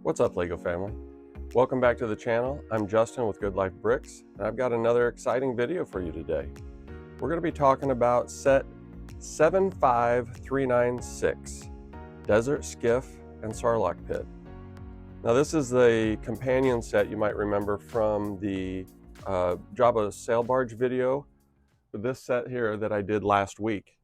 What's up, LEGO family? Welcome back to the channel. I'm Justin with Good Life Bricks, and I've got another exciting video for you today. We're going to be talking about set 75396, Desert Skiff and Sarlacc Pit. Now this is the companion set you might remember from the Jabba sail barge video with this set here that I did last week.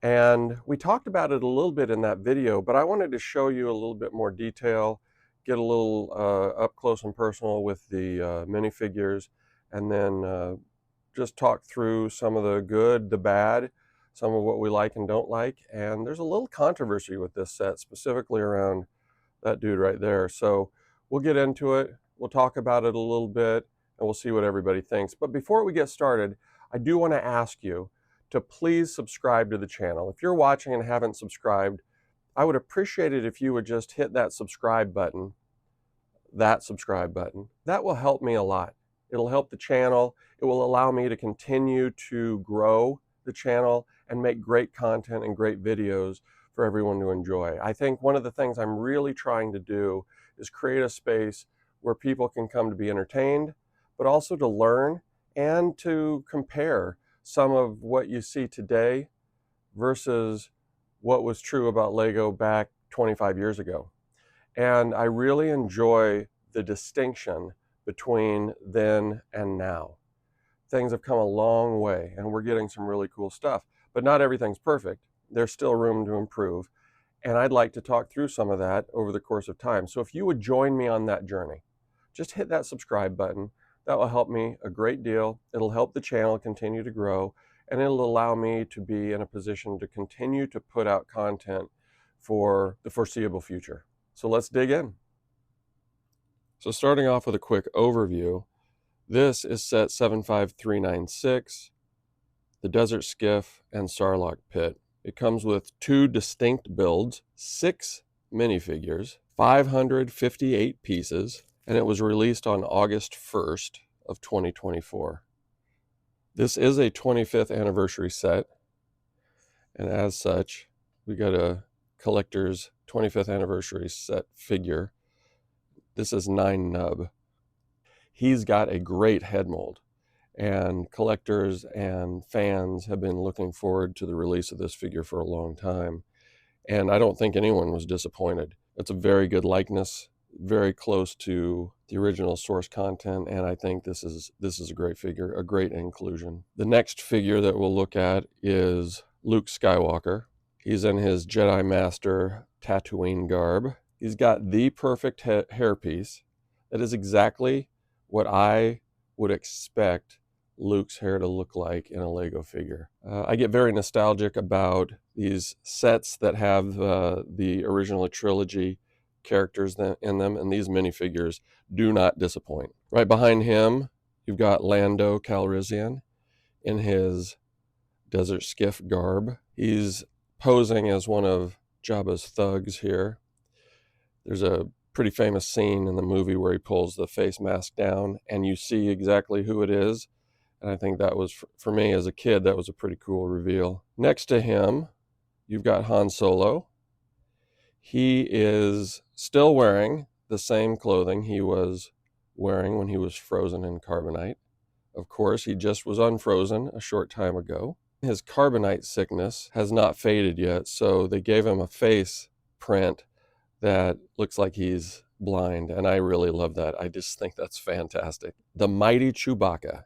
And we talked about it a little bit in that video, but I wanted to show you a little bit more detail, get a little up close and personal with the minifigures, and then just talk through some of the good, the bad, some of what we like and don't like. And there's a little controversy with this set, specifically around that dude right there. So we'll get into it, we'll talk about it a little bit, and we'll see what everybody thinks. But before we get started, I do want to ask you to please subscribe to the channel. If you're watching and haven't subscribed, I would appreciate it if you would just hit that subscribe button. That will help me a lot. It'll help the channel. It will allow me to continue to grow the channel and make great content and great videos for everyone to enjoy. I think one of the things I'm really trying to do is create a space where people can come to be entertained, but also to learn and to compare some of what you see today versus what was true about LEGO back 25 years ago. And I really enjoy the distinction between then and now. Things have come a long way and we're getting some really cool stuff, but not everything's perfect. There's still room to improve. And I'd like to talk through some of that over the course of time. So if you would join me on that journey, just hit that subscribe button. That will help me a great deal. It'll help the channel continue to grow, and it'll allow me to be in a position to continue to put out content for the foreseeable future. So let's dig in. So starting off with a quick overview, this is set 75396, the Desert Skiff and Sarlacc Pit. It comes with 2 distinct builds, 6 minifigures, 558 pieces, and it was released on August 1st of 2024. This is a 25th anniversary set, and as such, we got a collector's 25th anniversary set figure. This is 9 nub. He's got a great head mold, and collectors and fans have been looking forward to the release of this figure for a long time, and I don't think anyone was disappointed. It's a very good likeness, very close to the original source content, and I think this is a great figure, a great inclusion. The next figure that we'll look at is Luke Skywalker. He's in his Jedi Master Tatooine garb. He's got the perfect hairpiece. That is exactly what I would expect Luke's hair to look like in a LEGO figure. I get very nostalgic about these sets that have the original trilogy characters in them, and these minifigures do not disappoint. Right behind him, you've got Lando Calrissian in his Desert Skiff garb. He's posing as one of Jabba's thugs here. There's a pretty famous scene in the movie where he pulls the face mask down and you see exactly who it is. And I think that was, for me as a kid, that was a pretty cool reveal. Next to him, you've got Han Solo. He is still wearing the same clothing he was wearing when he was frozen in carbonite. Of course, he just was unfrozen a short time ago. His carbonite sickness has not faded yet, so they gave him a face print that looks like he's blind, and I really love that. I just think that's fantastic. The mighty Chewbacca,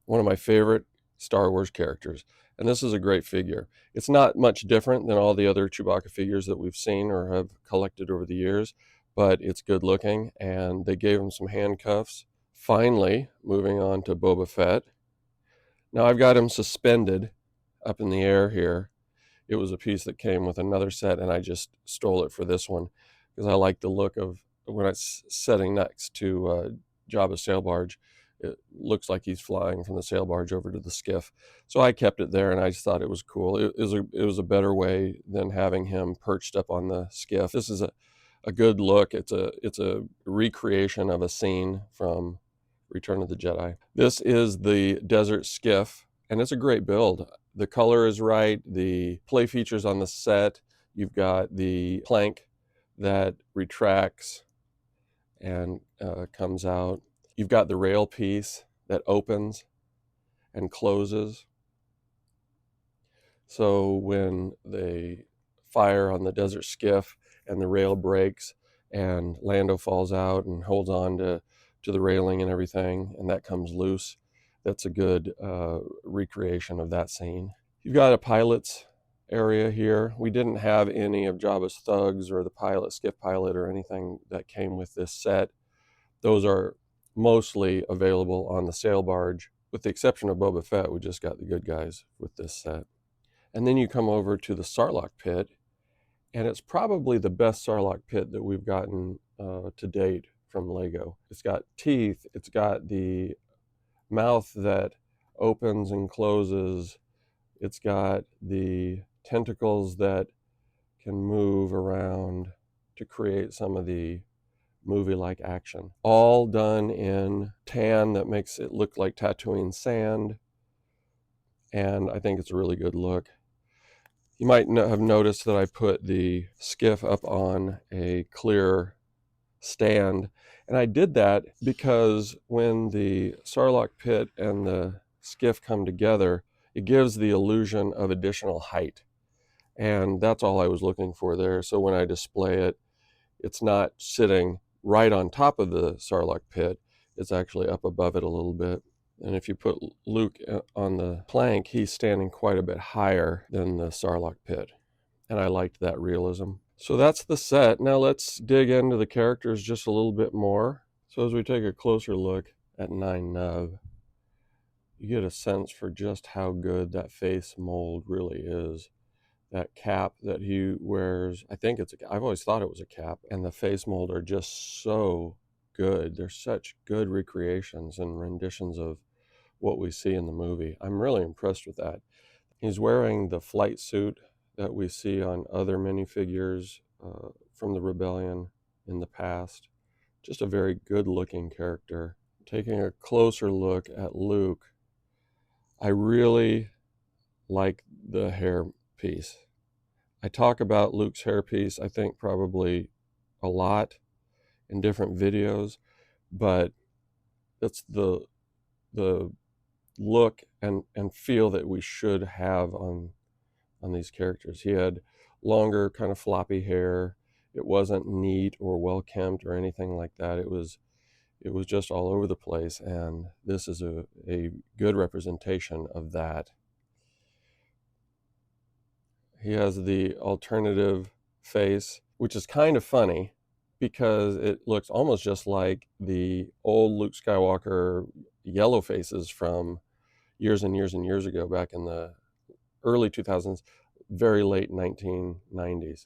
one of my favorite Star Wars characters. And this is a great figure. It's not much different than all the other Chewbacca figures that we've seen or have collected over the years, but it's good looking, and they gave him some handcuffs. Finally, moving on to Boba Fett. Now I've got him suspended up in the air here. It was a piece that came with another set, and I just stole it for this one because I like the look of when it's setting next to Jabba's sail barge. It looks like he's flying from the sail barge over to the skiff. So I kept it there, and I just thought it was cool. It was a better way than having him perched up on the skiff. This is a good look. It's a recreation of a scene from Return of the Jedi. This is the Desert Skiff, and it's a great build. The color is right, the play features on the set. You've got the plank that retracts and comes out. You've got the rail piece that opens and closes. So when they fire on the desert skiff and the rail breaks and Lando falls out and holds on to the railing and everything, and that comes loose, that's a good recreation of that scene. You've got a pilot's area here. We didn't have any of Jabba's thugs or the pilot, skiff pilot, or anything that came with this set. Those are mostly available on the sail barge. With the exception of Boba Fett, we just got the good guys with this set. And then you come over to the Sarlacc Pit, and it's probably the best Sarlacc Pit that we've gotten to date from Lego. It's got teeth, it's got the mouth that opens and closes, it's got the tentacles that can move around to create some of the movie-like action. All done in tan that makes it look like Tatooine sand, and I think it's a really good look. You might have noticed that I put the skiff up on a clear stand, and I did that because when the Sarlacc Pit and the skiff come together, it gives the illusion of additional height, and that's all I was looking for there. So when I display it, it's not sitting right on top of the Sarlacc Pit, it's actually up above it a little bit. And if you put Luke on the plank, he's standing quite a bit higher than the Sarlacc Pit. And I liked that realism. So that's the set. Now let's dig into the characters just a little bit more. So as we take a closer look at 9 Nub, you get a sense for just how good that face mold really is. That cap that he wears, I think I've always thought it was a cap, and the face mold are just so good. They're such good recreations and renditions of what we see in the movie. I'm really impressed with that. He's wearing the flight suit that we see on other minifigures from the Rebellion in the past. Just a very good looking character. Taking a closer look at Luke, I really like the hair piece. I talk about Luke's hairpiece, I think probably a lot in different videos, but it's the look and feel that we should have on these characters. He had longer, kind of floppy hair. It wasn't neat or well kempt or anything like that. It was just all over the place, and this is a good representation of that. He has the alternative face, which is kind of funny because it looks almost just like the old Luke Skywalker yellow faces from years and years and years ago, back in the early 2000s, very late 1990s.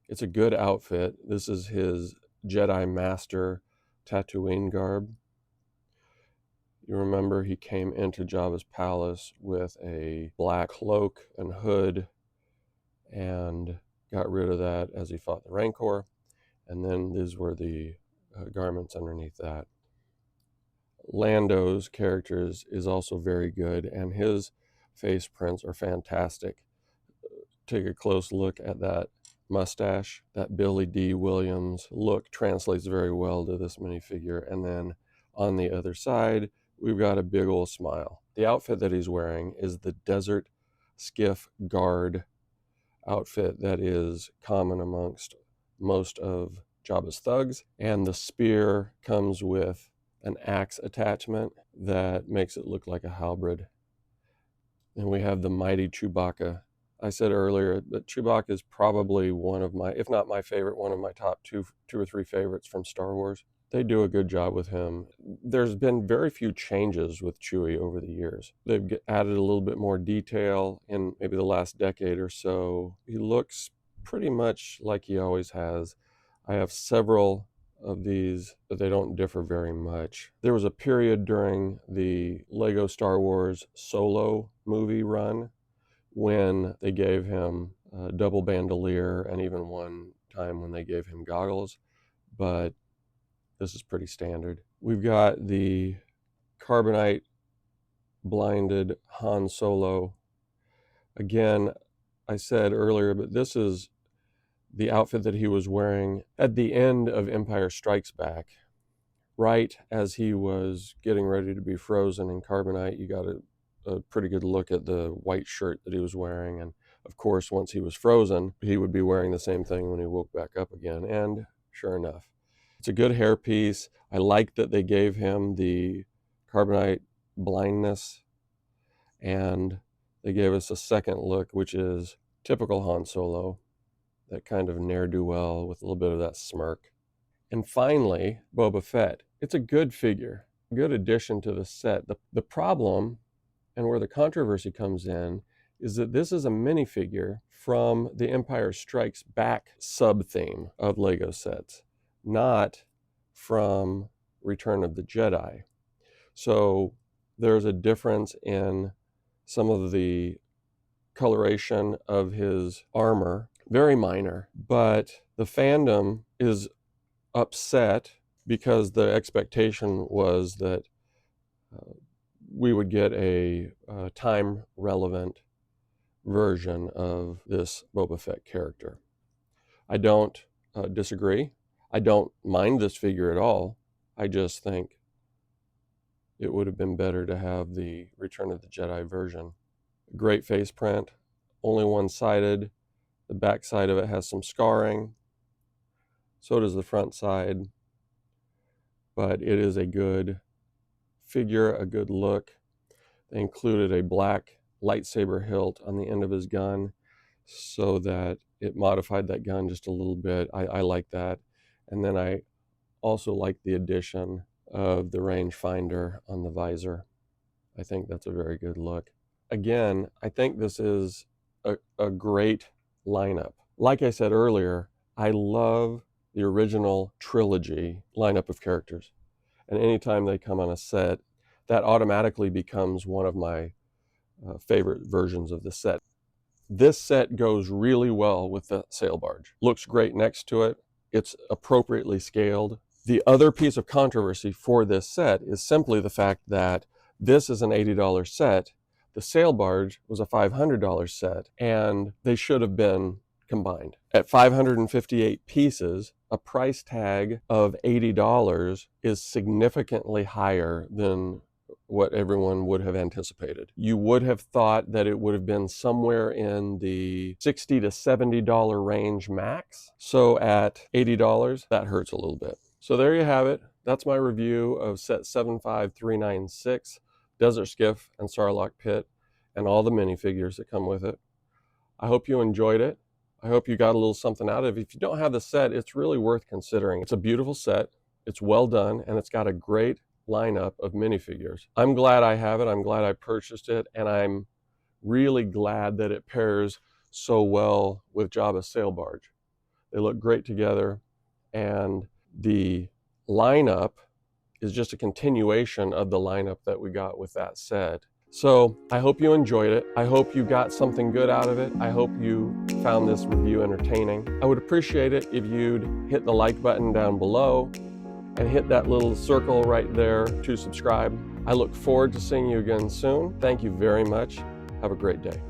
It's a good outfit. This is his Jedi Master Tatooine garb. You remember he came into Jabba's palace with a black cloak and hood and got rid of that as he fought the Rancor. And then these were the garments underneath that. Lando's characters is also very good, and his face prints are fantastic. Take a close look at that mustache. That Billy D. Williams look translates very well to this minifigure. And then on the other side, we've got a big old smile. The outfit that he's wearing is the Desert Skiff Guard outfit that is common amongst most of Jabba's thugs, and the spear comes with an axe attachment that makes it look like a halberd. And we have the mighty Chewbacca. I said earlier that Chewbacca is probably one of my, if not my favorite, one of my top two or three favorites from Star Wars. They do a good job with him. There's been very few changes with Chewie over the years. They've added a little bit more detail in maybe the last decade or so. He looks pretty much like he always has. I have several of these, but they don't differ very much. There was a period during the Lego Star Wars Solo movie run when they gave him a double bandolier, and even one time when they gave him goggles, but this is pretty standard. We've got the carbonite blinded Han Solo. Again, I said earlier, but this is the outfit that he was wearing at the end of Empire Strikes Back. Right as he was getting ready to be frozen in carbonite, you got a pretty good look at the white shirt that he was wearing. And of course, once he was frozen, he would be wearing the same thing when he woke back up again. And sure enough, it's a good hairpiece. I like that they gave him the carbonite blindness, and they gave us a second look, which is typical Han Solo, that kind of ne'er-do-well with a little bit of that smirk. And finally, Boba Fett. It's a good figure, a good addition to the set. The problem, and where the controversy comes in, is that this is a minifigure from the Empire Strikes Back sub-theme of LEGO sets, not from Return of the Jedi. So there's a difference in some of the coloration of his armor, very minor, but the fandom is upset because the expectation was that we would get a time-relevant version of this Boba Fett character. I don't disagree. I don't mind this figure at all. I just think it would have been better to have the Return of the Jedi version. Great face print, only one-sided. The back side of it has some scarring. So does the front side. But it is a good figure, a good look. They included a black lightsaber hilt on the end of his gun so that it modified that gun just a little bit. I like that. And then I also like the addition of the rangefinder on the visor. I think that's a very good look. Again, I think this is a great lineup. Like I said earlier, I love the original trilogy lineup of characters. And anytime they come on a set, that automatically becomes one of my favorite versions of the set. This set goes really well with the sail barge. Looks great next to it. It's appropriately scaled. The other piece of controversy for this set is simply the fact that this is an $80 set. The sail barge was a $500 set, and they should have been combined. At 558 pieces, a price tag of $80 is significantly higher than what everyone would have anticipated. You would have thought that it would have been somewhere in the $60 to $70 range max. So at $80, that hurts a little bit. So there you have it. That's my review of set 75396, Desert Skiff and Sarlacc Pit, and all the minifigures that come with it. I hope you enjoyed it. I hope you got a little something out of it. If you don't have the set, it's really worth considering. It's a beautiful set. It's well done, and it's got a great lineup of minifigures. I'm glad I have it. I'm glad I purchased it, and I'm really glad that it pairs so well with Jabba's sail barge. They look great together, and the lineup is just a continuation of the lineup that we got with that set. So I hope you enjoyed it. I hope you got something good out of it. I hope you found this review entertaining. I would appreciate it if you'd hit the like button down below and hit that little circle right there to subscribe. I look forward to seeing you again soon. Thank you very much. Have a great day.